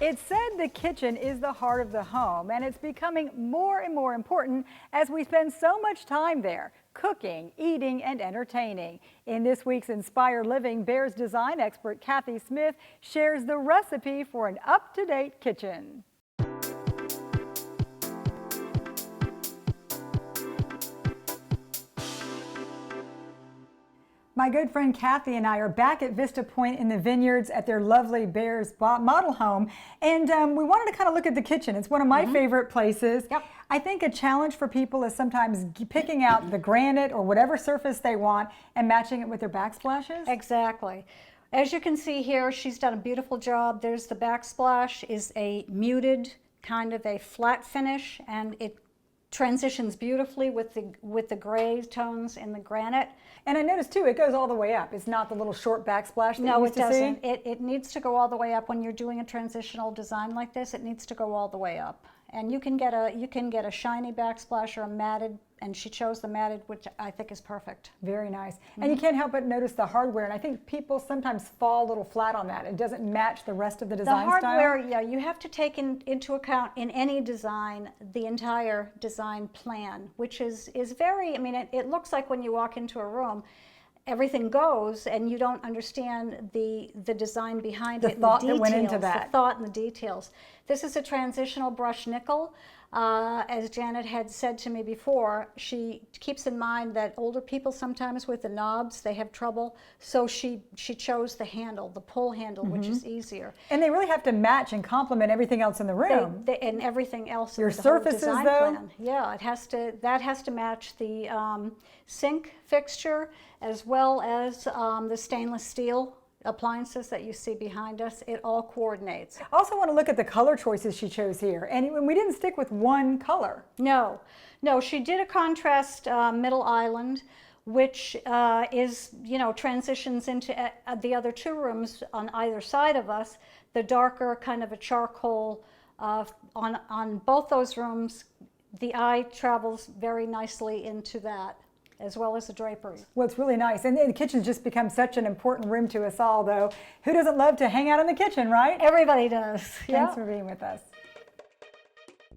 It's said the kitchen is the heart of the home, and it's becoming more and more important as we spend so much time there, cooking, eating, and entertaining. In this week's Inspired Living, Bears design expert Kathy Smith shares the recipe for an up-to-date kitchen. My good friend Kathy and I are back at Vista Point in the Vineyards at their lovely Bears model home. And we wanted to kind of look at the kitchen. It's one of my favorite places. Yep. I think a challenge for people is sometimes picking out the granite or whatever surface they want and matching it with their backsplashes. Exactly. As you can see here, she's done a beautiful job. There's the backsplash, is a muted kind of a flat finish, and it transitions beautifully with the gray tones in the granite. And I noticed too, it goes all the way up. It's not the little short backsplash that No, you it used to see. doesn't. It needs to go all the way up. When you're doing a transitional design like this, it needs to go all the way up. And you can get a shiny backsplash or a matted, and she chose the matted, which I think is perfect. Very nice. And you can't help but notice the hardware, and I think people sometimes fall a little flat on that. It doesn't match the rest of the design The hardware, style. yeah, you have to take into account in any design the entire design plan, which is very, I mean, it looks like when you walk into a room, everything goes and you don't understand the design behind it, The thought that went into the that. thought and the details. This is a transitional brushed nickel. As Janet had said to me before, she keeps in mind that older people sometimes with the knobs, they have trouble. So she chose the handle, the pull handle, which is easier. And they really have to match and complement everything else in the room. And everything else. Your in the whole surfaces, design though? plan. Yeah, that has to match the sink fixture as well as the stainless steel appliances that you see behind us. It all coordinates. I also want to look at the color choices she chose here. And we didn't stick with one color. No, she did a contrast middle island, which is, transitions into the other two rooms on either side of us. The darker kind of a charcoal on both those rooms. The eye travels very nicely into that, as well as the drapery. Well, it's really nice. And the kitchen's just become such an important room to us all, though. Who doesn't love to hang out in the kitchen, right? Everybody does. Thanks for being with us.